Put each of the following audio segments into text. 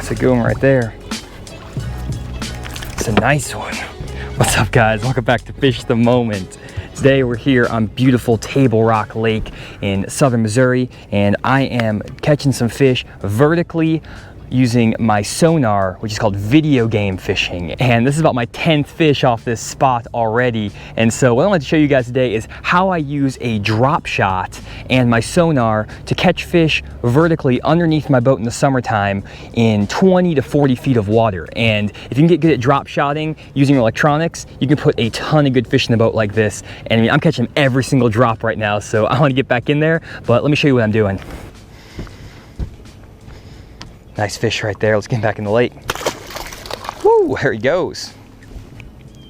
That's a good one right there. It's a nice one. What's up, guys? Welcome back to Fish the Moment. Today we're here on beautiful Table Rock Lake in southern Missouri, and I am catching some fish vertically using my Sonar, which is called video game fishing. And this is about my 10th fish off this spot already. And so what I wanted to show you guys today is how I use a drop shot and my Sonar to catch fish vertically underneath my boat in the summertime in 20 to 40 feet of water. And if you can get good at drop shotting using electronics, you can put a ton of good fish in the boat like this. And I mean, I'm catching every single drop right now, so I want to get back in there, but let me show you what I'm doing. Nice fish right there. Let's get him back in the lake. Woo, there he goes.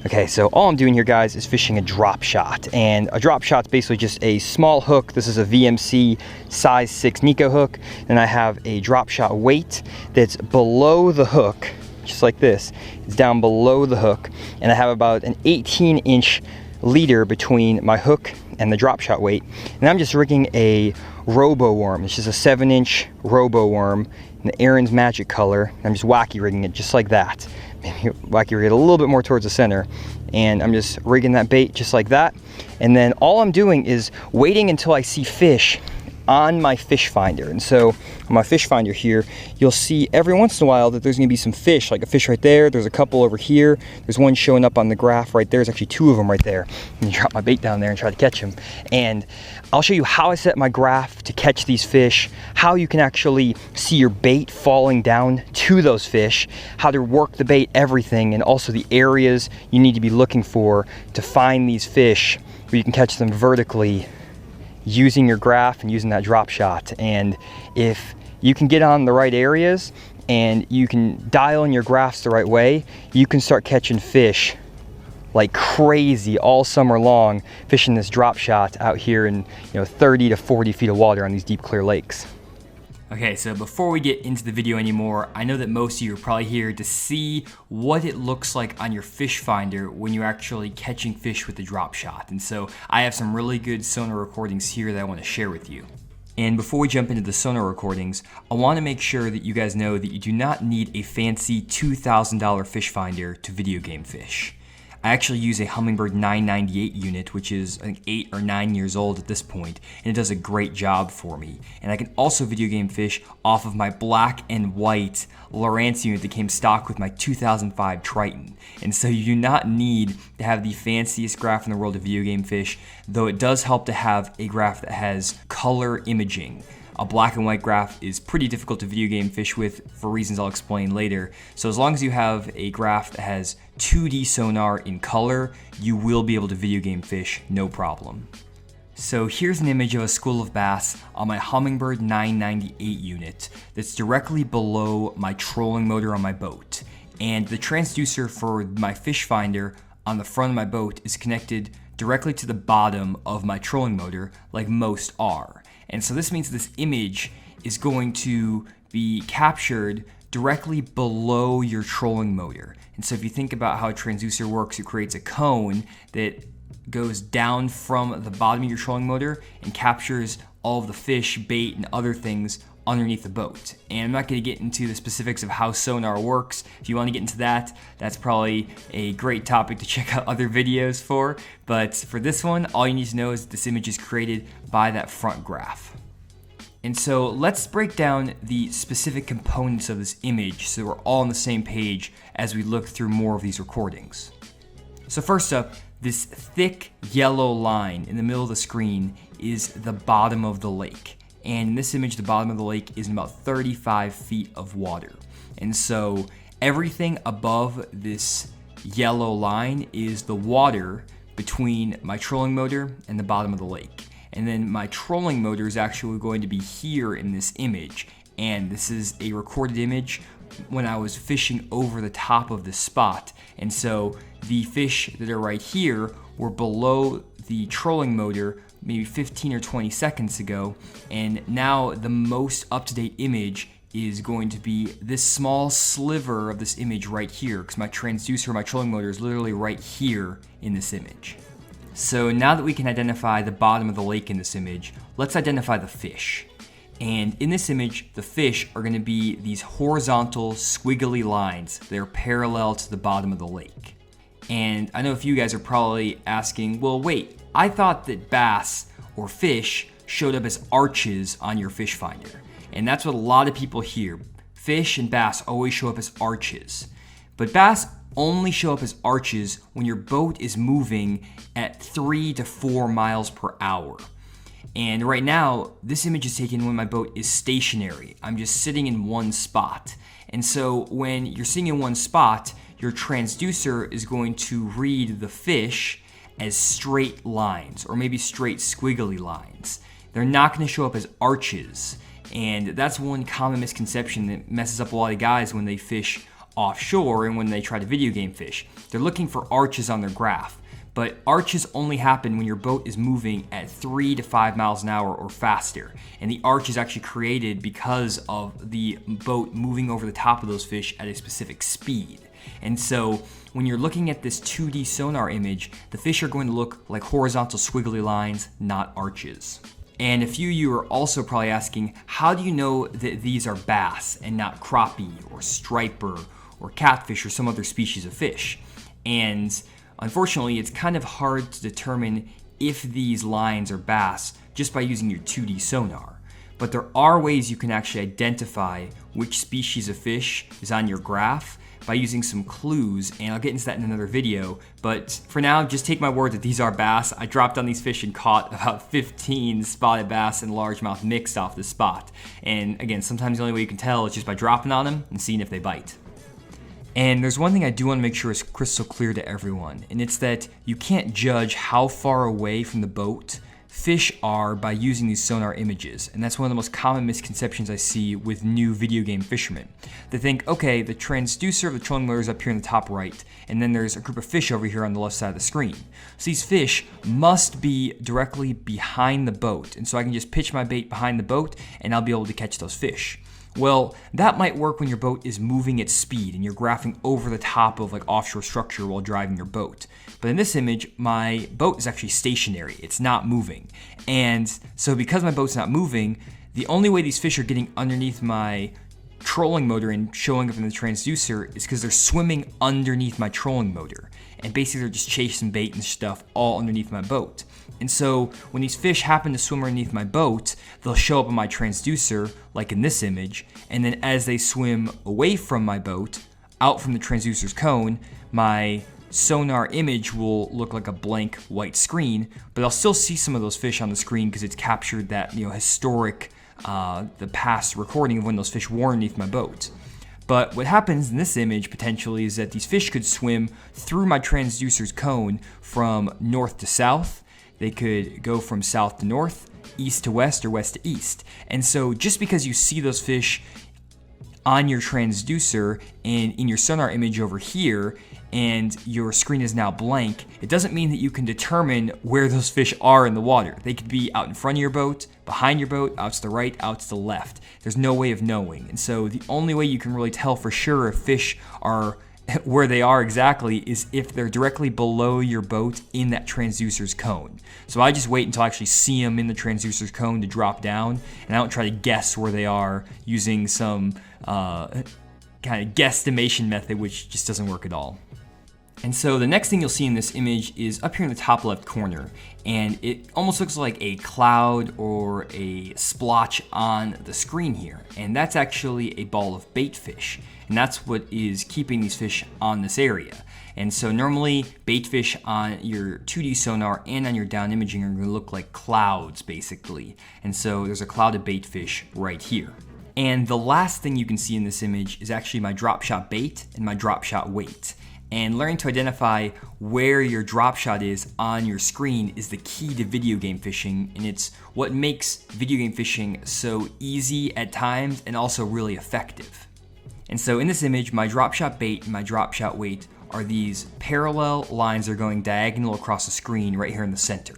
Okay, so all I'm doing here, guys, is fishing a drop shot. And a drop shot's basically just a small hook. This is a VMC size 6 Neko hook. And I have a drop shot weight that's below the hook, just like this. It's down below the hook. And I have about an 18-inch leader between my hook and the drop shot weight. And I'm just rigging a Roboworm. It's just a 7-inch Roboworm in the Aaron's Magic color. I'm just wacky rigging it just like that. Maybe wacky rig it a little bit more towards the center. And I'm just rigging that bait just like that. And then all I'm doing is waiting until I see fish on my fish finder. And so on my fish finder here, you'll see every once in a while that there's gonna be some fish, like a fish right there. There's a couple over here. There's one showing up on the graph right there. There's actually 2 of them right there. And you drop my bait down there and try to catch them. And I'll show you how I set my graph to catch these fish, how you can actually see your bait falling down to those fish, how to work the bait, everything, and also the areas you need to be looking for to find these fish where you can catch them vertically using your graph and using that drop shot. And if you can get on the right areas and you can dial in your graphs the right way, you can start catching fish like crazy all summer long, fishing this drop shot out here in 30 to 40 feet of water on these deep, clear lakes. Okay, so before we get into the video anymore, I know that most of you are probably here to see what it looks like on your fish finder when you're actually catching fish with the drop shot. And so I have some really good Sonar recordings here that I want to share with you. And before we jump into the Sonar recordings, I want to make sure that you guys know that you do not need a fancy $2,000 fish finder to video game fish. I actually use a Humminbird 998 unit, which is I think 8 or 9 years old at this point, and it does a great job for me. And I can also video game fish off of my black and white Lowrance unit that came stock with my 2005 Triton. And so you do not need to have the fanciest graph in the world to video game fish, though it does help to have a graph that has color imaging. A black and white graph is pretty difficult to video game fish with for reasons I'll explain later. So as long as you have a graph that has 2D sonar in color, you will be able to video game fish, no problem. So here's an image of a school of bass on my Humminbird 998 unit that's directly below my trolling motor on my boat. And the transducer for my fish finder on the front of my boat is connected directly to the bottom of my trolling motor, like most are. And so this means this image is going to be captured directly below your trolling motor. And so if you think about how a transducer works, it creates a cone that goes down from the bottom of your trolling motor and captures all of the fish, bait, and other things underneath the boat. And I'm not going to get into the specifics of how Sonar works. If you want to get into that, that's probably a great topic to check out other videos for. But for this one, all you need to know is this image is created by that front graph. And so let's break down the specific components of this image so we're all on the same page as we look through more of these recordings. So first up, this thick yellow line in the middle of the screen is the bottom of the lake. And in this image, the bottom of the lake is in about 35 feet of water. And so everything above this yellow line is the water between my trolling motor and the bottom of the lake. And then my trolling motor is actually going to be here in this image. And this is a recorded image when I was fishing over the top of this spot. And so the fish that are right here were below the trolling motor maybe 15 or 20 seconds ago, and now the most up-to-date image is going to be this small sliver of this image right here, because my transducer, my trolling motor is literally right here in this image. So now that we can identify the bottom of the lake in this image, let's identify the fish. And in this image, the fish are going to be these horizontal squiggly lines. They're parallel to the bottom of the lake. And I know a few guys are probably asking, well, wait, I thought that bass or fish showed up as arches on your fish finder. And that's what a lot of people hear. Fish and bass always show up as arches. But bass only show up as arches when your boat is moving at 3 to 4 miles per hour. And right now, this image is taken when my boat is stationary. I'm just sitting in one spot. And so when you're sitting in one spot, your transducer is going to read the fish as straight lines, or maybe straight squiggly lines. They're not going to show up as arches. And that's one common misconception that messes up a lot of guys when they fish offshore and when they try to video game fish. They're looking for arches on their graph. But arches only happen when your boat is moving at 3 to 5 miles an hour or faster. And the arch is actually created because of the boat moving over the top of those fish at a specific speed. And so when you're looking at this 2D sonar image, the fish are going to look like horizontal squiggly lines, not arches. And a few of you are also probably asking, how do you know that these are bass and not crappie or striper or catfish or some other species of fish? And unfortunately, it's kind of hard to determine if these lines are bass just by using your 2D sonar. But there are ways you can actually identify which species of fish is on your graph by using some clues, and I'll get into that in another video. But for now, just take my word that these are bass. I dropped on these fish and caught about 15 spotted bass and largemouth mixed off the spot. And again, sometimes the only way you can tell is just by dropping on them and seeing if they bite. And there's one thing I do want to make sure is crystal clear to everyone, and it's that you can't judge how far away from the boat fish are by using these sonar images. And that's one of the most common misconceptions I see with new video game fishermen. They think, okay, the transducer of the trolling motor is up here in the top right, and then there's a group of fish over here on the left side of the screen. So these fish must be directly behind the boat, and so I can just pitch my bait behind the boat and I'll be able to catch those fish. Well, that might work when your boat is moving at speed and you're graphing over the top of like offshore structure while driving your boat. But in this image, my boat is actually stationary. It's not moving. And so because my boat's not moving, the only way these fish are getting underneath my trolling motor and showing up in the transducer is because they're swimming underneath my trolling motor. And basically they're just chasing bait and stuff all underneath my boat. And so when these fish happen to swim underneath my boat, they'll show up on my transducer, like in this image, and then as they swim away from my boat, out from the transducer's cone, my sonar image will look like a blank white screen, but I'll still see some of those fish on the screen because it's captured that, historic, the past recording of when those fish were underneath my boat. But what happens in this image potentially is that these fish could swim through my transducer's cone from north to south. They could go from south to north, east to west, or west to east. And so just because you see those fish on your transducer and in your sonar image over here, and your screen is now blank, it doesn't mean that you can determine where those fish are in the water. They could be out in front of your boat, behind your boat, out to the right, out to the left. There's no way of knowing. And so the only way you can really tell for sure if fish are where they are exactly is if they're directly below your boat in that transducer's cone. So I just wait until I actually see them in the transducer's cone to drop down, and I don't try to guess where they are using some kind of guesstimation method, which just doesn't work at all. And so the next thing you'll see in this image is up here in the top left corner, and it almost looks like a cloud or a splotch on the screen here, and that's actually a ball of bait fish, and that's what is keeping these fish on this area. And so normally bait fish on your 2D sonar and on your down imaging are going to look like clouds basically, and so there's a cloud of bait fish right here. And the last thing you can see in this image is actually my drop shot bait and my drop shot weight. And learning to identify where your drop shot is on your screen is the key to video game fishing, and it's what makes video game fishing so easy at times and also really effective. And so in this image, my drop shot bait and my drop shot weight are these parallel lines that are going diagonal across the screen right here in the center.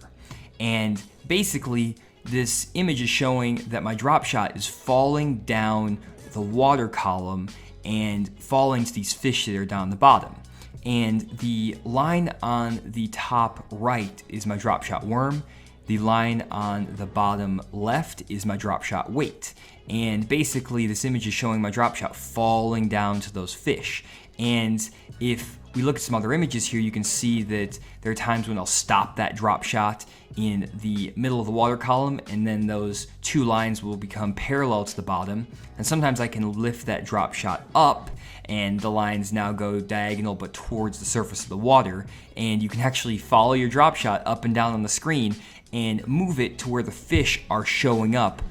And basically, this image is showing that my drop shot is falling down the water column and falling to these fish that are down the bottom. And the line on the top right is my drop shot worm. the line on the bottom left is my drop shot weight. And basically this image is showing my drop shot falling down to those fish. And if we look at some other images here, you can see that there are times when I'll stop that drop shot in the middle of the water column, and then those two lines will become parallel to the bottom. And sometimes I can lift that drop shot up and the lines now go diagonal but towards the surface of the water. And you can actually follow your drop shot up and down on the screen and move it to where the fish are showing up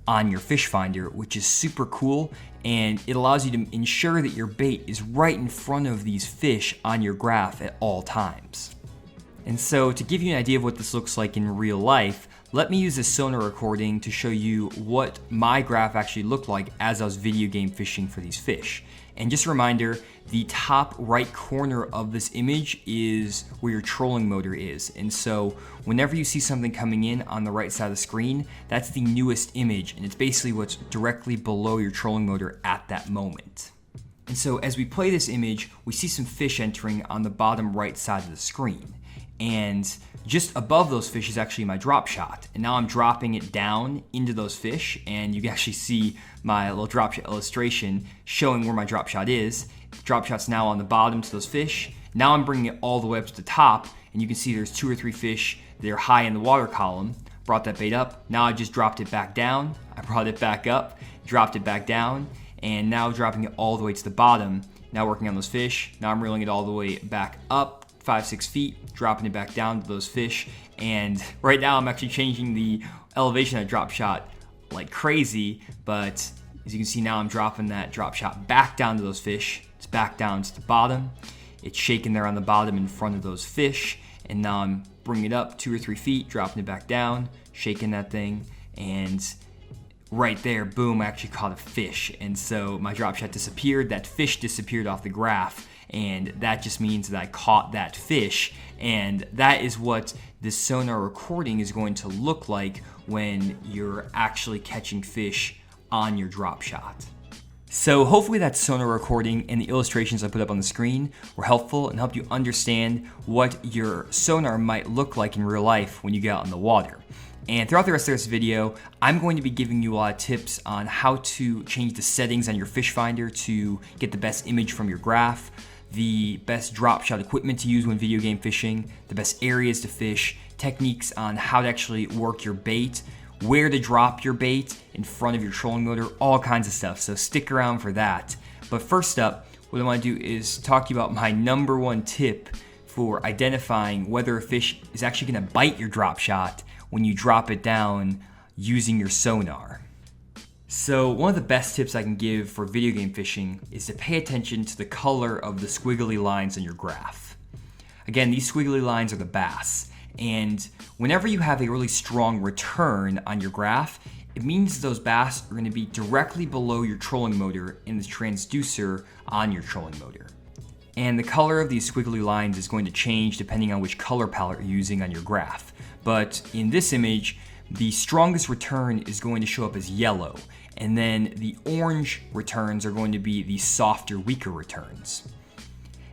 on your fish finder, which is super cool. And it allows you to ensure that your bait is right in front of these fish on your graph at all times. And so to give you an idea of what this looks like in real life, let me use this Sonar recording to show you what my graph actually looked like as I was video game fishing for these fish. And just a reminder, the top right corner of this image is where your trolling motor is. And so whenever you see something coming in on the right side of the screen, that's the newest image, and it's basically what's directly below your trolling motor at that moment. And so as we play this image, we see some fish entering on the bottom right side of the screen. And just above those fish is actually my drop shot. And now I'm dropping it down into those fish, and you can actually see my little drop shot illustration showing where my drop shot is. Drop shot's now on the bottom to those fish. Now I'm bringing it all the way up to the top, and you can see there's 2 or 3 fish that are high in the water column. Brought that bait up. Now I just dropped it back down. I brought it back up, dropped it back down, and now dropping it all the way to the bottom. Now working on those fish. Now I'm reeling it all the way back up 5-6 feet, dropping it back down to those fish. And right now I'm actually changing the elevation of that drop shot like crazy, but as you can see now I'm dropping that drop shot back down to those fish. It's back down to the bottom. It's shaking there on the bottom in front of those fish, and now I'm bringing it up 2 or 3 feet, dropping it back down, shaking that thing, and right there, boom, I actually caught a fish. And so my drop shot disappeared, that fish disappeared off the graph, and that just means that I caught that fish. And that is what this Sonar recording is going to look like when you're actually catching fish on your drop shot. So hopefully that Sonar recording and the illustrations I put up on the screen were helpful and helped you understand what your sonar might look like in real life when you get out in the water. And throughout the rest of this video, I'm going to be giving you a lot of tips on how to change the settings on your fish finder to get the best image from your graph, the best drop shot equipment to use when video game fishing, the best areas to fish, techniques on how to actually work your bait, where to drop your bait in front of your trolling motor, all kinds of stuff. So stick around for that. But first up, what I want to do is talk to you about my #1 tip for identifying whether a fish is actually going to bite your drop shot when you drop it down using your sonar. So one of the best tips I can give for video game fishing is to pay attention to the color of the squiggly lines on your graph. Again, these squiggly lines are the bass, and whenever you have a really strong return on your graph, it means those bass are going to be directly below your trolling motor and the transducer on your trolling motor. And the color of these squiggly lines is going to change depending on which color palette you're using on your graph. But in this image, the strongest return is going to show up as yellow, and then the orange returns are going to be the softer, weaker returns.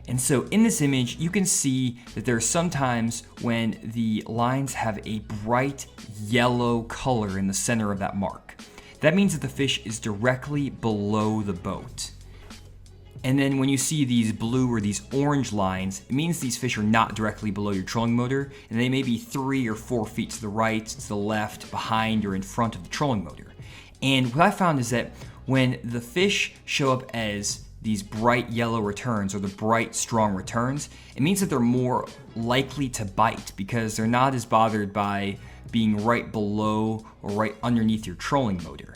And so in this image, you can see that there are some times when the lines have a bright yellow color in the center of that mark. That means that the fish is directly below the boat. And then when you see these blue or these orange lines, it means these fish are not directly below your trolling motor, and they may be 3 or 4 feet to the right, to the left, behind, or in front of the trolling motor. And what I found is that when the fish show up as these bright yellow returns or the bright strong returns, it means that they're more likely to bite because they're not as bothered by being right below or right underneath your trolling motor.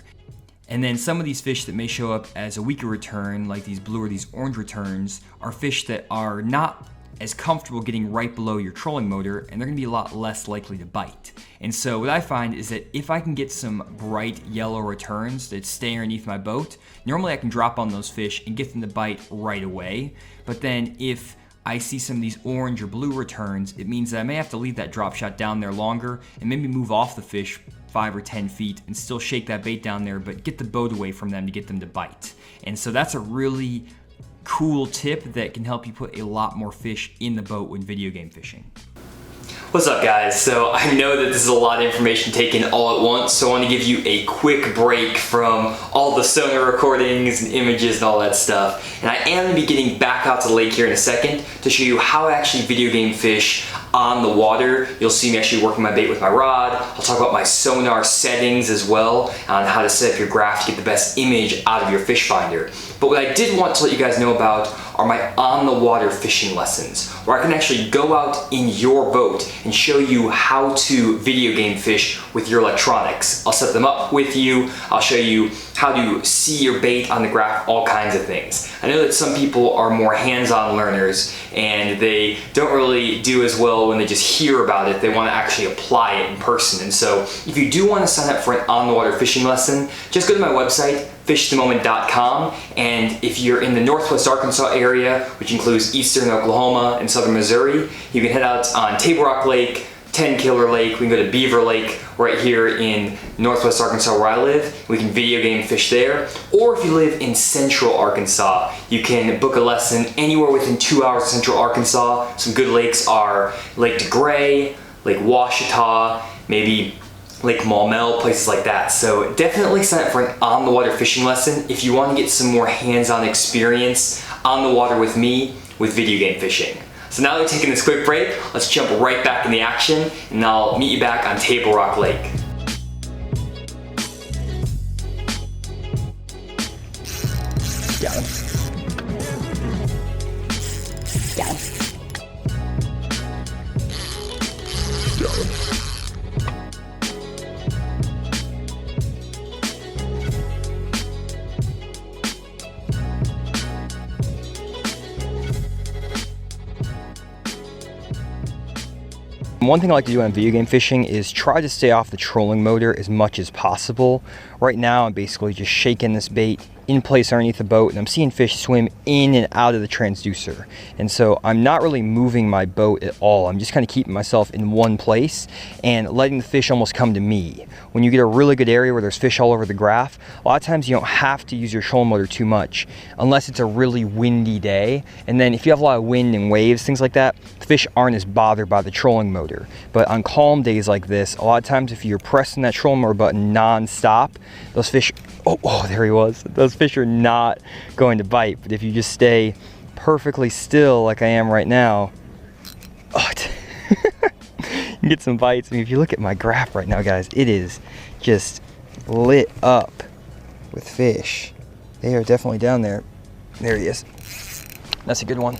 And then some of these fish that may show up as a weaker return, like these blue or these orange returns, are fish that are not as comfortable getting right below your trolling motor, and they're gonna be a lot less likely to bite. And so what I find is that if I can get some bright yellow returns that stay underneath my boat, normally I can drop on those fish and get them to bite right away. But then if I see some of these orange or blue returns, it means that I may have to leave that drop shot down there longer and maybe move off the fish 5 or 10 feet and still shake that bait down there, but get the boat away from them to get them to bite. And so that's a really cool tip that can help you put a lot more fish in the boat when video game fishing. What's up guys? So I know that this is a lot of information taken all at once, so I want to give you a quick break from all the Sonar recordings and images and all that stuff. And I am going to be getting back out to the lake here in a second to show you how I actually video game fish on the water. You'll see me actually working my bait with my rod. I'll talk about my Sonar settings as well, on how to set up your graph to get the best image out of your fish finder. But what I did want to let you guys know about are my on-the-water fishing lessons, where I can actually go out in your boat and show you how to video game fish with your electronics. I'll set them up with you. I'll show you how to see your bait on the graph, all kinds of things. I know that some people are more hands-on learners and they don't really do as well when they just hear about it. They want to actually apply it in person. And so if you do want to sign up for an on-the-water fishing lesson, just go to my website, fishthemoment.com, and if you're in the Northwest Arkansas area, which includes eastern Oklahoma and southern Missouri, you can head out on Table Rock Lake, 10 Killer Lake, we can go to Beaver Lake right here in Northwest Arkansas where I live. We can video game fish there. Or if you live in Central Arkansas, you can book a lesson anywhere within 2 hours of Central Arkansas. Some good lakes are Lake DeGray, Lake Washita, maybe Lake Maumelle, places like that. So definitely sign up for an on-the-water fishing lesson if you want to get some more hands-on experience on the water with me with video game fishing. So now that we're taking this quick break, let's jump right back in the action, and I'll meet you back on Table Rock Lake. Got him. Got him. Got him. One thing I like to do when I'm video game fishing is try to stay off the trolling motor as much as possible. Right now I'm basically just shaking this bait in place underneath the boat, and I'm seeing fish swim in and out of the transducer. And so I'm not really moving my boat at all. I'm just kind of keeping myself in one place and letting the fish almost come to me. When you get a really good area where there's fish all over the graph, a lot of times you don't have to use your trolling motor too much unless it's a really windy day. And then if you have a lot of wind and waves, things like that, fish aren't as bothered by the trolling motor. But on calm days like this, a lot of times if you're pressing that trolling motor button non-stop, those fish, oh, there he was. Those fish are not going to bite. But if you just stay perfectly still like I am right now, you can get some bites. I mean, if you look at my graph right now, guys, it is just lit up with fish. They are definitely down there. There he is. That's a good one.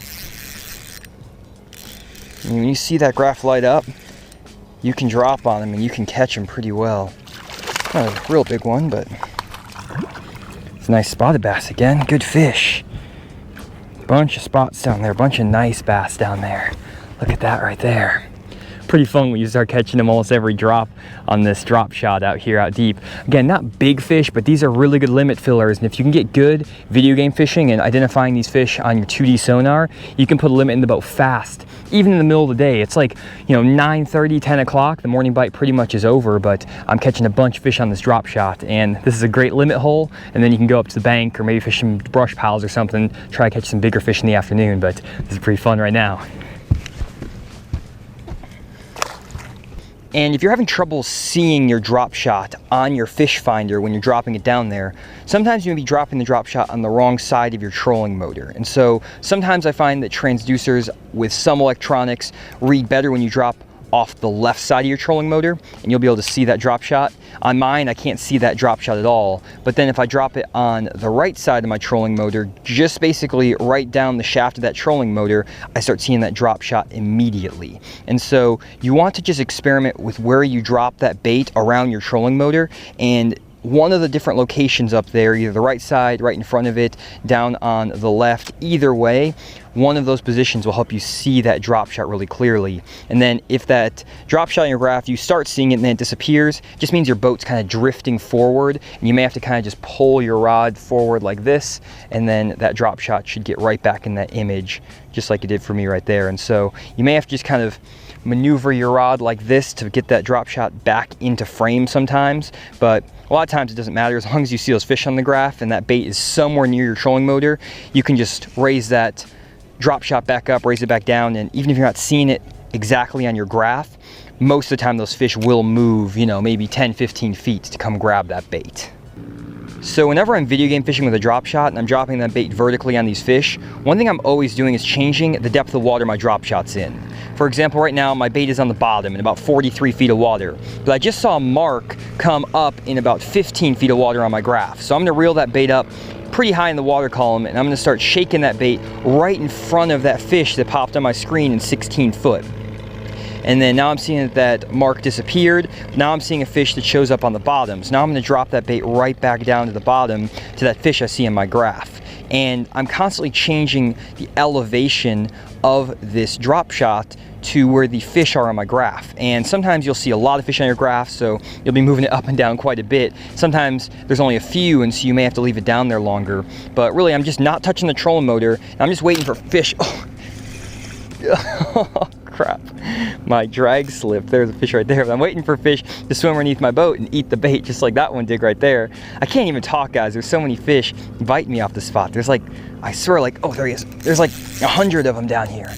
And when you see that graph light up, you can drop on them and you can catch them pretty well. Not a real big one, but it's a nice spotted bass again. Good fish. Bunch of spots down there, bunch of nice bass down there. Look at that right there. Pretty fun when you start catching them almost every drop on this drop shot out here out deep. Again, not big fish, but these are really good limit fillers. And if you can get good video game fishing and identifying these fish on your 2D sonar, you can put a limit in the boat fast. Even in the middle of the day, it's like, 9:30, 10 o'clock, the morning bite pretty much is over, but I'm catching a bunch of fish on this drop shot, and this is a great limit hole. And then you can go up to the bank or maybe fish some brush piles or something, try to catch some bigger fish in the afternoon, but this is pretty fun right now. And if you're having trouble seeing your drop shot on your fish finder when you're dropping it down there, sometimes you may be dropping the drop shot on the wrong side of your trolling motor. And so sometimes I find that transducers with some electronics read better when you drop off the left side of your trolling motor, and you'll be able to see that drop shot. On mine, I can't see that drop shot at all, but then if I drop it on the right side of my trolling motor, just basically right down the shaft of that trolling motor, I start seeing that drop shot immediately. And so you want to just experiment with where you drop that bait around your trolling motor, and one of the different locations up there, either the right side, right in front of it, down on the left, either way, one of those positions will help you see that drop shot really clearly. And then if that drop shot in your graph, you start seeing it and then it disappears, it just means your boat's kind of drifting forward, and you may have to kind of just pull your rod forward like this, and then that drop shot should get right back in that image, just like it did for me right there. And so you may have to just kind of maneuver your rod like this to get that drop shot back into frame sometimes, but a lot of times it doesn't matter. As long as you see those fish on the graph and that bait is somewhere near your trolling motor, you can just raise that drop shot back up, raise it back down, and even if you're not seeing it exactly on your graph, most of the time those fish will move, you know, maybe 10-15 feet to come grab that bait. So whenever I'm video game fishing with a drop shot and I'm dropping that bait vertically on these fish, one thing I'm always doing is changing the depth of water my drop shot's in. For example, right now my bait is on the bottom in about 43 feet of water, but I just saw a mark come up in about 15 feet of water on my graph. So I'm gonna reel that bait up pretty high in the water column, and I'm gonna start shaking that bait right in front of that fish that popped on my screen in 16 foot. And then now I'm seeing that mark disappeared. Now I'm seeing a fish that shows up on the bottom. So now I'm gonna drop that bait right back down to the bottom to that fish I see in my graph. And I'm constantly changing the elevation of this drop shot to where the fish are on my graph. And sometimes you'll see a lot of fish on your graph, so you'll be moving it up and down quite a bit. Sometimes there's only a few, and so you may have to leave it down there longer. But really, I'm just not touching the trolling motor. I'm just waiting for fish. Oh, crap. My drag slipped. There's a fish right there. But I'm waiting for fish to swim underneath my boat and eat the bait, just like that one did right there. I can't even talk, guys. There's so many fish biting me off the spot. There's like, I swear, like, oh, there he is. There's like 100 of them down here.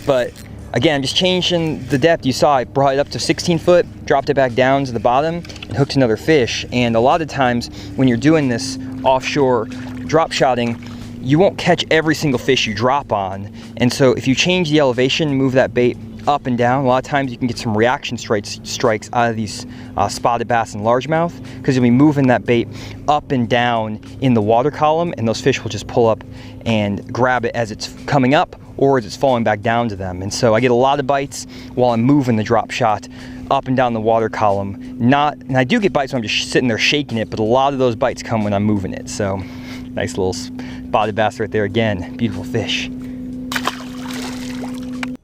But again, I'm just changing the depth. You saw I brought it up to 16 foot, dropped it back down to the bottom, and hooked another fish. And a lot of times when you're doing this offshore drop shotting, you won't catch every single fish you drop on. And so if you change the elevation, move that bait up and down, a lot of times you can get some reaction strikes out of these spotted bass and largemouth, because you'll be moving that bait up and down in the water column, and those fish will just pull up and grab it as it's coming up or as it's falling back down to them. And so I get a lot of bites while I'm moving the drop shot up and down the water column. And I do get bites when I'm just sitting there shaking it, but a lot of those bites come when I'm moving it. So nice little spotted bass right there again. Beautiful fish.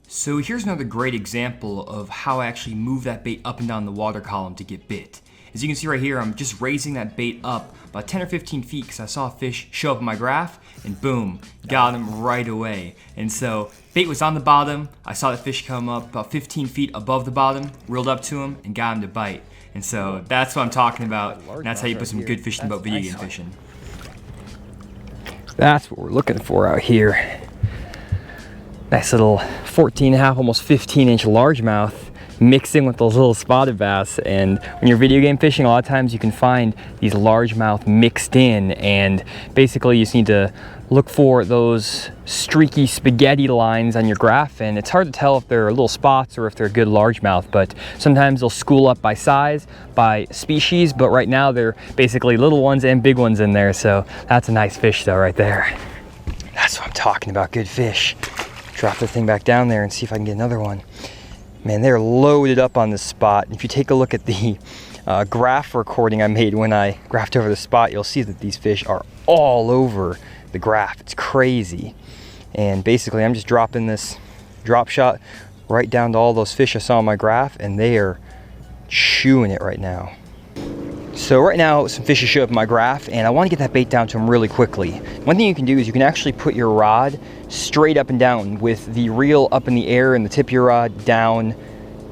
So here's another great example of how I actually move that bait up and down the water column to get bit. As you can see right here, I'm just raising that bait up about 10 or 15 feet because I saw a fish show up in my graph, and boom, got him right away. And so bait was on the bottom. I saw the fish come up about 15 feet above the bottom, reeled up to him, and got him to bite. And so that's what I'm talking about. And that's how you put some good fishing about video game fishing. That's what we're looking for out here. Nice little 14.5, almost 15-inch largemouth mixed in with those little spotted bass. And when you're video game fishing, a lot of times you can find these largemouth mixed in, and basically you just need to look for those streaky spaghetti lines on your graph, and it's hard to tell if they're little spots or if they're good largemouth, but sometimes they'll school up by size, by species, but right now they're basically little ones and big ones in there. So that's a nice fish though right there. That's what I'm talking about, good fish. Drop the thing back down there and see if I can get another one. Man, they're loaded up on this spot. If you take a look at the graph recording I made when I graphed over the spot, you'll see that these fish are all over the graph. It's crazy. And basically I'm just dropping this drop shot right down to all those fish I saw on my graph, and they are chewing it right now. So right now some fish show up in my graph, and I want to get that bait down to them really quickly. One thing you can do is you can actually put your rod straight up and down with the reel up in the air and the tip of your rod down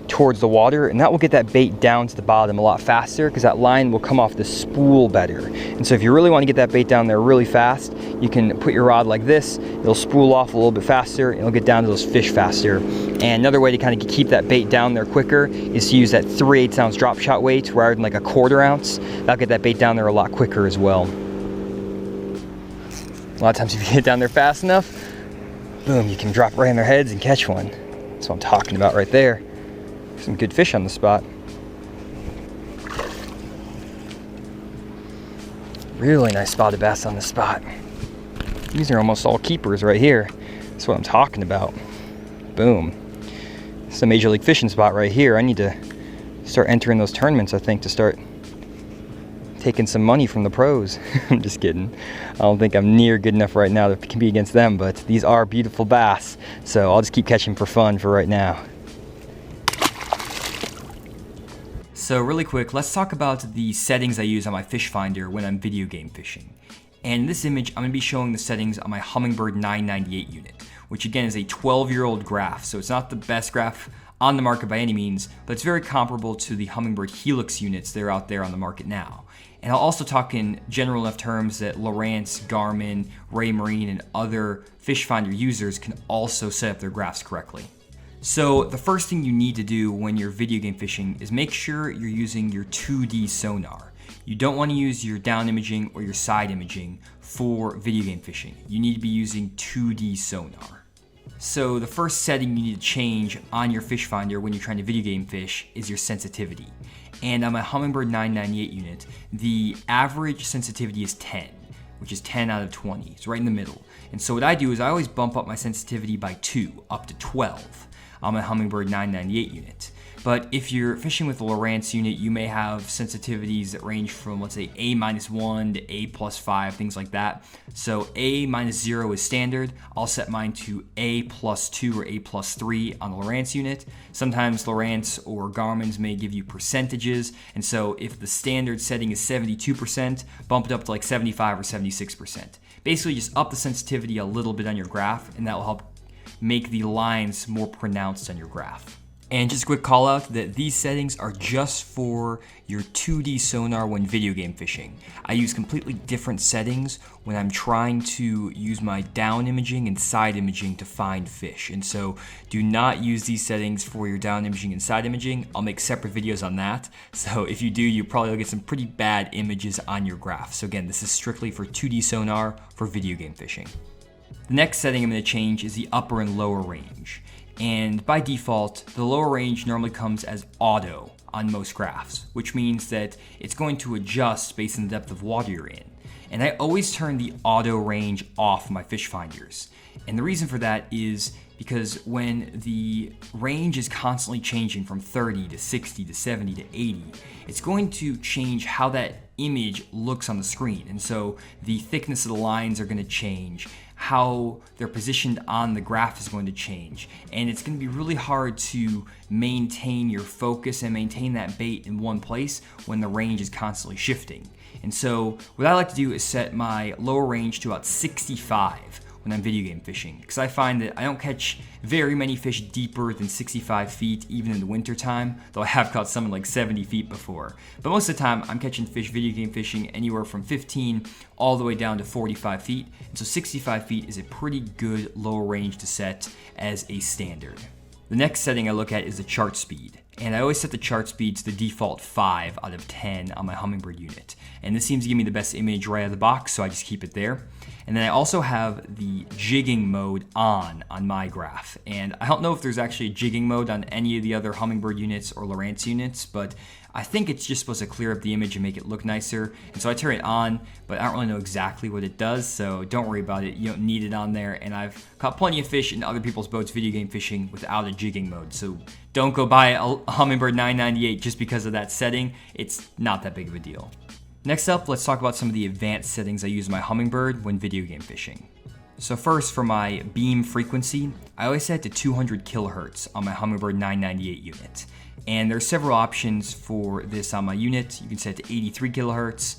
towards the water, and that will get that bait down to the bottom a lot faster because that line will come off the spool better. And so if you really want to get that bait down there really fast, you can put your rod like this. It'll spool off a little bit faster, and it'll get down to those fish faster. And another way to kind of keep that bait down there quicker is to use that 3/8 ounce drop shot weight rather than like a 1/4 ounce. That'll get that bait down there a lot quicker as well. A lot of times if you get down there fast enough, boom, you can drop right in their heads and catch one. That's what I'm talking about right there. Some good fish on the spot. Really nice spotted bass on the spot. These are almost all keepers right here. That's what I'm talking about. Boom. It's a major league fishing spot right here. I need to start entering those tournaments, I think, to start taking some money from the pros. I'm just kidding. I don't think I'm near good enough right now to compete against them, but these are beautiful bass. So I'll just keep catching for fun for right now. So really quick, let's talk about the settings I use on my fish finder when I'm video game fishing. And in this image, I'm gonna be showing the settings on my Humminbird 998 unit, which again is a 12-year-old graph. So it's not the best graph on the market by any means, but it's very comparable to the Humminbird Helix units that are out there on the market now. And I'll also talk in general enough terms that Lowrance, Garmin, Ray Marine, and other fish finder users can also set up their graphs correctly. So the first thing you need to do when you're video game fishing is make sure you're using your 2D sonar. You don't want to use your down imaging or your side imaging for video game fishing. You need to be using 2D sonar. So the first setting you need to change on your fish finder when you're trying to video game fish is your sensitivity. And on my Humminbird 998 unit, the average sensitivity is 10, which is 10 out of 20. It's right in the middle. And so what I do is I always bump up my sensitivity by 2, up to 12 on my Humminbird 998 unit. But if you're fishing with a Lowrance unit, you may have sensitivities that range from, let's say, A-1 to A+5, things like that. So A-0 is standard. I'll set mine to A+2 or A+3 on the Lowrance unit. Sometimes Lowrance or Garmin's may give you percentages, and so if the standard setting is 72%, bump it up to like 75 or 76%. Basically, just up the sensitivity a little bit on your graph, and that will help make the lines more pronounced on your graph. And just a quick call out that these settings are just for your 2D sonar when video game fishing. I use completely different settings when I'm trying to use my down imaging and side imaging to find fish. And so do not use these settings for your down imaging and side imaging. I'll make separate videos on that. So if you do, you probably will get some pretty bad images on your graph. So again, this is strictly for 2D sonar for video game fishing. The next setting I'm going to change is the upper and lower range. And by default, the lower range normally comes as auto on most graphs, which means that it's going to adjust based on the depth of water you're in. And I always turn the auto range off my fish finders. And the reason for that is because when the range is constantly changing from 30 to 60 to 70 to 80, it's going to change how that image looks on the screen. And so the thickness of the lines are going to change, how they're positioned on the graph is going to change, and it's going to be really hard to maintain your focus and maintain that bait in one place when the range is constantly shifting. And so what I like to do is set my lower range to about 65 when I'm video game fishing, because I find that I don't catch very many fish deeper than 65 feet, even in the winter time, though I have caught some in like 70 feet before. But most of the time, I'm catching fish video game fishing anywhere from 15 all the way down to 45 feet, and so 65 feet is a pretty good lower range to set as a standard. The next setting I look at is the chart speed. And I always set the chart speed to the default 5 out of 10 on my Humminbird unit. And this seems to give me the best image right out of the box, so I just keep it there. And then I also have the jigging mode on my graph. And I don't know if there's actually a jigging mode on any of the other Humminbird units or Lowrance units, but I think it's just supposed to clear up the image and make it look nicer. And so I turn it on, but I don't really know exactly what it does, so don't worry about it. You don't need it on there. And I've caught plenty of fish in other people's boats video game fishing without a jigging mode. So don't go buy a Humminbird 998 just because of that setting. It's not that big of a deal. Next up, let's talk about some of the advanced settings I use in my Humminbird when video game fishing. So first, for my beam frequency, I always set it to 200 kilohertz on my Humminbird 998 unit. And there are several options for this on my unit. You can set it to 83 kilohertz,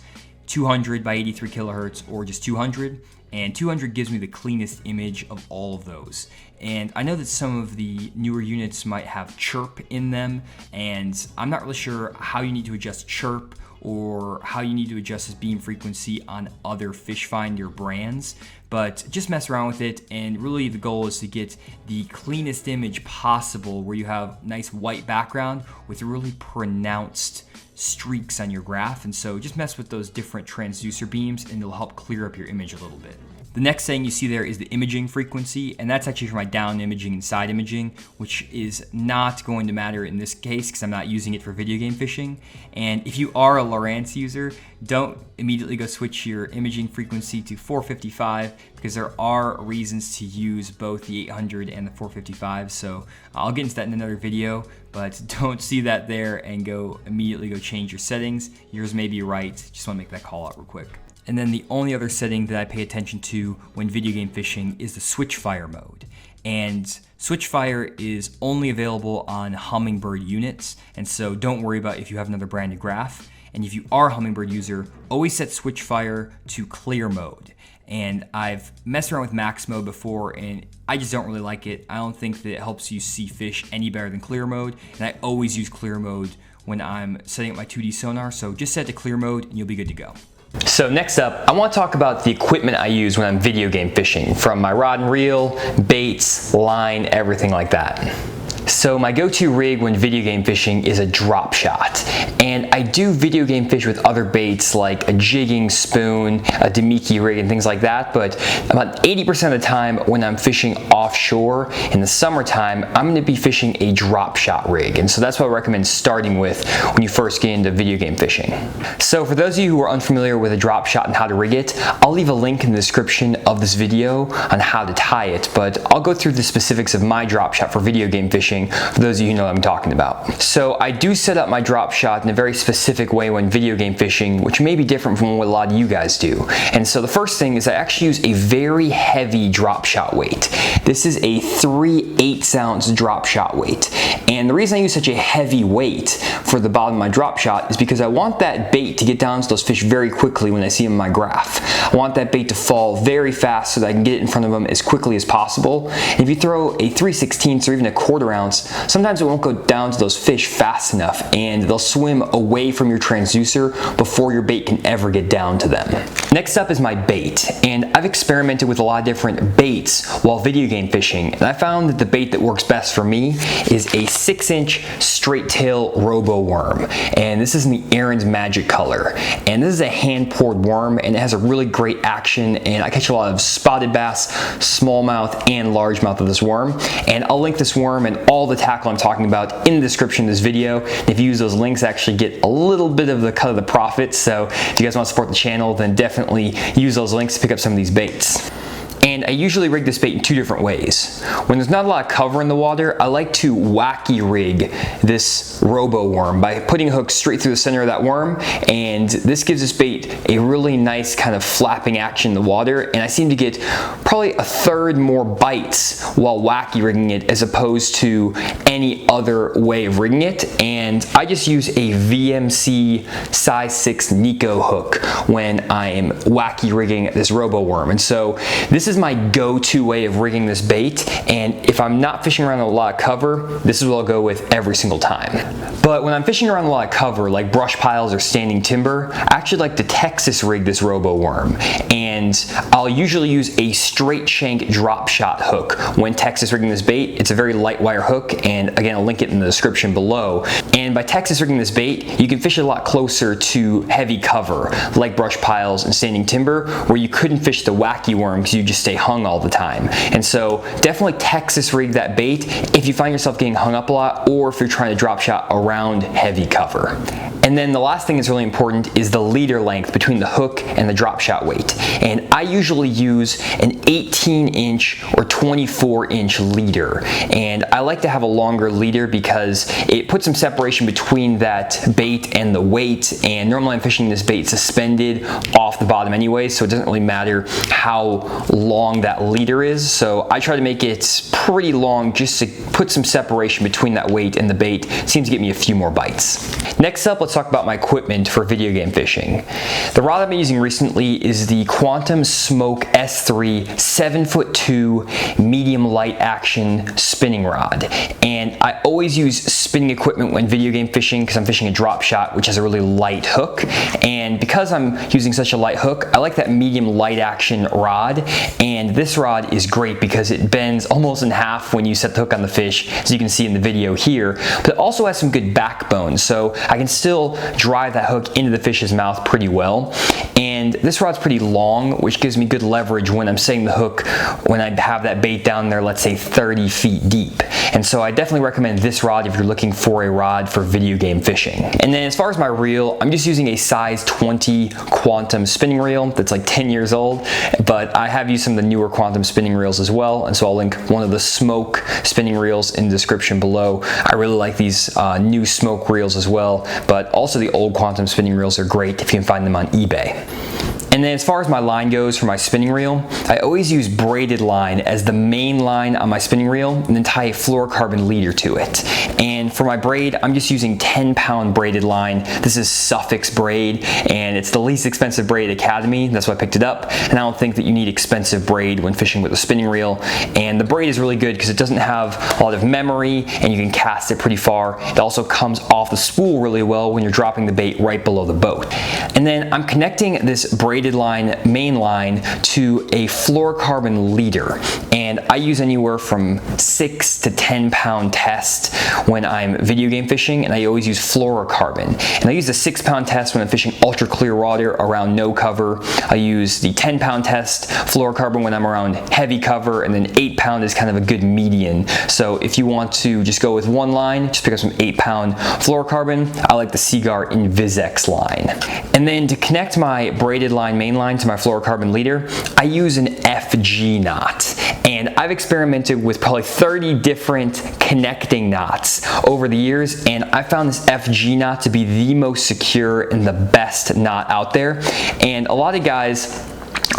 200 by 83 kilohertz, or just 200. And 200 gives me the cleanest image of all of those. And I know that some of the newer units might have CHIRP in them, and I'm not really sure how you need to adjust CHIRP or how you need to adjust this beam frequency on other fish finder brands, but just mess around with it, and really the goal is to get the cleanest image possible where you have nice white background with really pronounced streaks on your graph. And so just mess with those different transducer beams and it'll help clear up your image a little bit. The next thing you see there is the imaging frequency, and that's actually for my down imaging and side imaging, which is not going to matter in this case because I'm not using it for video game fishing. And if you are a Lowrance user, don't immediately go switch your imaging frequency to 455 because there are reasons to use both the 800 and the 455. So I'll get into that in another video, but don't see that there and immediately go change your settings. Yours may be right. Just want to make that call out real quick. And then the only other setting that I pay attention to when video game fishing is the switch fire mode. And switch fire is only available on Humminbird units, and so don't worry about if you have another branded graph. And if you are a Humminbird user, always set switch fire to clear mode. And I've messed around with max mode before, and I just don't really like it. I don't think that it helps you see fish any better than clear mode, and I always use clear mode when I'm setting up my 2D sonar, so just set it to clear mode and you'll be good to go. So next up, I want to talk about the equipment I use when I'm video game fishing, from my rod and reel, baits, line, everything like that. So my go-to rig when video game fishing is a drop shot. And I do video game fish with other baits like a jigging spoon, a Demiki rig, and things like that, but about 80% of the time when I'm fishing offshore in the summertime, I'm going to be fishing a drop shot rig. And so that's what I recommend starting with when you first get into video game fishing. So for those of you who are unfamiliar with a drop shot and how to rig it, I'll leave a link in the description of this video on how to tie it, but I'll go through the specifics of my drop shot for video game fishing for those of you who know what I'm talking about. So I do set up my drop shot in a very specific way when video game fishing, which may be different from what a lot of you guys do. And so the first thing is I actually use a very heavy drop shot weight. This is a 3/8 ounce drop shot weight. And the reason I use such a heavy weight for the bottom of my drop shot is because I want that bait to get down to those fish very quickly when I see them in my graph. I want that bait to fall very fast so that I can get it in front of them as quickly as possible. And if you throw a 3/16 or even a 1/4 ounce, sometimes it won't go down to those fish fast enough and they'll swim away from your transducer before your bait can ever get down to them. Next up is my bait, and I've experimented with a lot of different baits while video game fishing, and I found that the bait that works best for me is a 6-inch straight tail Roboworm, and this is in the Aaron's Magic color. And this is a hand poured worm, and it has a really great action, and I catch a lot of spotted bass, smallmouth, and largemouth of this worm. And I'll link this worm and all the tackle I'm talking about in the description of this video. If you use those links, I actually get a little bit of the cut of the profit, so if you guys want to support the channel, then definitely use those links to pick up some of these baits. And I usually rig this bait in 2 different ways. When there's not a lot of cover in the water, I like to wacky rig this Roboworm by putting a hook straight through the center of that worm, and this gives this bait a really nice kind of flapping action in the water, and I seem to get probably 1/3 more bites while wacky rigging it as opposed to any other way of rigging it. And I just use a VMC size 6 Neko hook when I am wacky rigging this Roboworm. And so this is my go-to way of rigging this bait, and if I'm not fishing around a lot of cover, this is what I'll go with every single time. But when I'm fishing around a lot of cover, like brush piles or standing timber, I actually like to Texas rig this Roboworm, and I'll usually use a straight shank drop shot hook when Texas rigging this bait. It's a very light wire hook, and again, I'll link it in the description below. And by Texas rigging this bait, you can fish a lot closer to heavy cover, like brush piles and standing timber, where you couldn't fish the wacky worm because you just stay hung all the time. And so definitely Texas rig that bait if you find yourself getting hung up a lot, or if you're trying to drop shot around heavy cover. And then the last thing that's really important is the leader length between the hook and the drop shot weight. And I usually use an 18-inch or 24-inch leader. And I like to have a longer leader because it puts some separation between that bait and the weight. And normally I'm fishing this bait suspended off the bottom anyway, so it doesn't really matter how long that leader is. So I try to make it pretty long just to put some separation between that weight and the bait. It seems to get me a few more bites. Next up, let's talk about my equipment for video game fishing. The rod I've been using recently is the Quantum Smoke S3 7'2" medium light action spinning rod. And I always use spinning equipment when video game fishing because I'm fishing a drop shot, which has a really light hook. And because I'm using such a light hook, I like that medium light action rod. And this rod is great because it bends almost in half when you set the hook on the fish, as you can see in the video here, but it also has some good backbone, so I can still drive that hook into the fish's mouth pretty well. And this rod's pretty long, which gives me good leverage when I'm setting the hook when I have that bait down there, let's say 30 feet deep. And so I definitely recommend this rod if you're looking for a rod for video game fishing. And then as far as my reel, I'm just using a size 20 Quantum spinning reel that's like 10 years old, but I have used some of the newer Quantum spinning reels as well, and so I'll link one of the Smoke spinning reels in the description below. I really like these new Smoke reels as well, but also the old Quantum spinning reels are great if you can find them on eBay. And then as far as my line goes for my spinning reel, I always use braided line as the main line on my spinning reel and then tie a fluorocarbon leader to it. And for my braid, I'm just using 10-pound braided line. This is Suffix braid, and it's the least expensive braid at Academy. That's why I picked it up. And I don't think that you need expensive braid when fishing with a spinning reel. And the braid is really good because it doesn't have a lot of memory and you can cast it pretty far. It also comes off the spool really well when you're dropping the bait right below the boat. And then I'm connecting this braided braided line main line to a fluorocarbon leader. And I use anywhere from 6 to 10 pound test when I'm video game fishing, and I always use fluorocarbon. And I use the 6 pound test when I'm fishing ultra clear water around no cover. I use the 10 pound test fluorocarbon when I'm around heavy cover, and then 8 pound is kind of a good median. So if you want to just go with one line, just pick up some 8 pound fluorocarbon. I like the Seaguar Invisex line. And then to connect my braided line main line to my fluorocarbon leader, I use an FG knot. And I've experimented with probably 30 different connecting knots over the years, and I found this FG knot to be the most secure and the best knot out there. And a lot of guys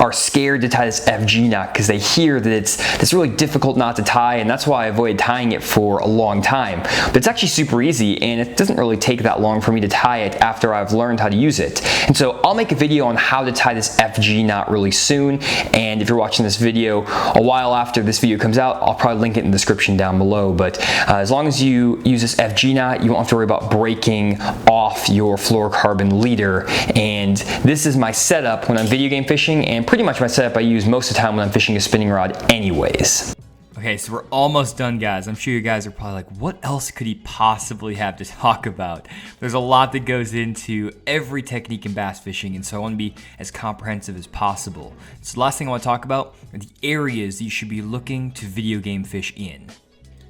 are scared to tie this FG knot because they hear that it's this really difficult knot to tie, and that's why I avoid tying it for a long time. But it's actually super easy, and it doesn't really take that long for me to tie it after I've learned how to use it. And so I'll make a video on how to tie this FG knot really soon, and if you're watching this video a while after this video comes out, I'll probably link it in the description down below. But as long as you use this FG knot, you won't have to worry about breaking off your fluorocarbon leader. And this is my setup when I'm video game fishing, and pretty much my setup I use most of the time when I'm fishing a spinning rod anyways. Okay, so we're almost done, guys. I'm sure you guys are probably like, what else could he possibly have to talk about? There's a lot that goes into every technique in bass fishing, and so I want to be as comprehensive as possible. So the last thing I want to talk about are the areas that you should be looking to video game fish in.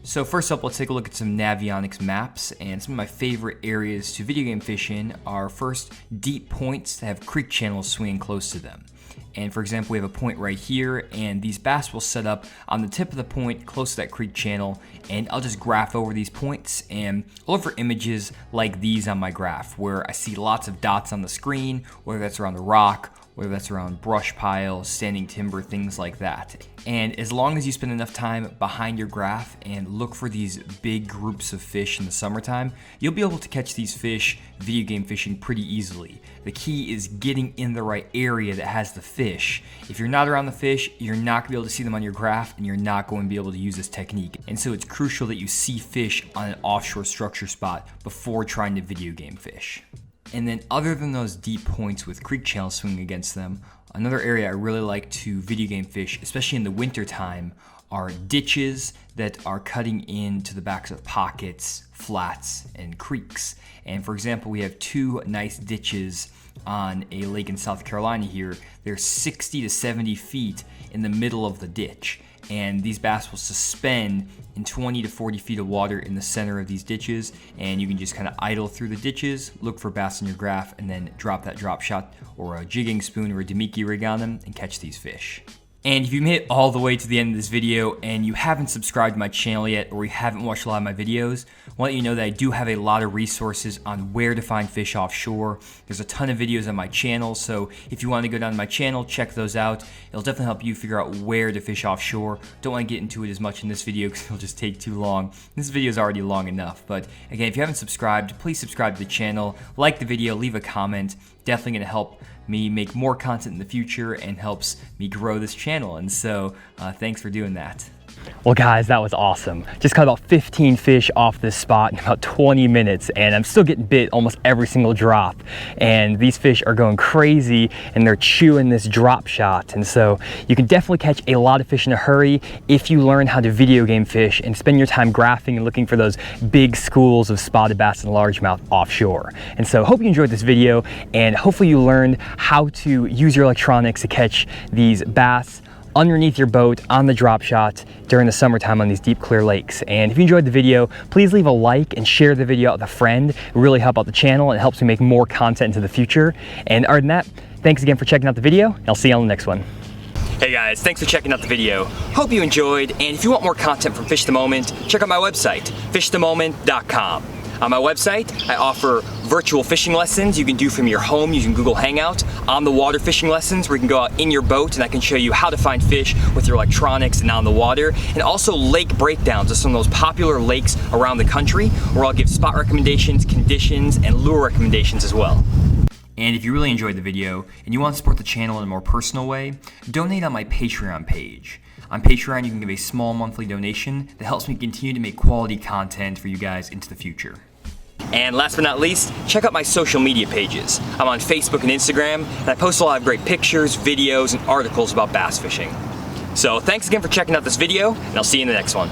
So first up, let's take a look at some Navionics maps, and some of my favorite areas to video game fish in are first deep points that have creek channels swinging close to them. And for example, we have a point right here, and these bass will set up on the tip of the point close to that creek channel, and I'll just graph over these points, and I'll look for images like these on my graph where I see lots of dots on the screen, whether that's around the rock, whether that's around brush piles, standing timber, things like that. And as long as you spend enough time behind your graph and look for these big groups of fish in the summertime, you'll be able to catch these fish video game fishing pretty easily. The key is getting in the right area that has the fish. If you're not around the fish, you're not going to be able to see them on your graph, and you're not going to be able to use this technique. And so it's crucial that you see fish on an offshore structure spot before trying to video game fish. And then other than those deep points with creek channels swinging against them, another area I really like to video game fish, especially in the winter time, are ditches that are cutting into the backs of pockets, flats, and creeks. And for example, we have 2 nice ditches on a lake in South Carolina here. They're 60 to 70 feet in the middle of the ditch. And these bass will suspend in 20 to 40 feet of water in the center of these ditches, and you can just kind of idle through the ditches, look for bass in your graph, and then drop that drop shot or a jigging spoon or a Demiki rig on them and catch these fish. And if you made it all the way to the end of this video and you haven't subscribed to my channel yet, or you haven't watched a lot of my videos, I want to let you know that I do have a lot of resources on where to find fish offshore. There's a ton of videos on my channel, so if you want to go down to my channel, check those out. It'll definitely help you figure out where to fish offshore. Don't want to get into it as much in this video because it'll just take too long. This video is already long enough, but again, if you haven't subscribed, please subscribe to the channel, like the video, leave a comment. Definitely going to help me make more content in the future and helps me grow this channel, and so thanks for doing that. Well guys, that was awesome. Just caught about 15 fish off this spot in about 20 minutes, and I'm still getting bit almost every single drop. And these fish are going crazy and they're chewing this drop shot. And so you can definitely catch a lot of fish in a hurry if you learn how to video game fish and spend your time graphing and looking for those big schools of spotted bass and largemouth offshore. And so hope you enjoyed this video, and hopefully you learned how to use your electronics to catch these bass underneath your boat on the drop shot during the summertime on these deep clear lakes. And if you enjoyed the video, please leave a like and share the video out with a friend. It really helps out the channel and helps me make more content into the future. And other than that, thanks again for checking out the video, and I'll see you on the next one. Hey guys, thanks for checking out the video. Hope you enjoyed, and if you want more content from Fish the Moment, check out my website, fishthemoment.com. On my website, I offer virtual fishing lessons you can do from your home using Google Hangout, on the water fishing lessons where you can go out in your boat and I can show you how to find fish with your electronics and on the water, and also lake breakdowns of some of those popular lakes around the country where I'll give spot recommendations, conditions, and lure recommendations as well. And if you really enjoyed the video and you want to support the channel in a more personal way, donate on my Patreon page. On Patreon, you can give a small monthly donation that helps me continue to make quality content for you guys into the future. And last but not least, check out my social media pages. I'm on Facebook and Instagram, and I post a lot of great pictures, videos, and articles about bass fishing. So thanks again for checking out this video, and I'll see you in the next one.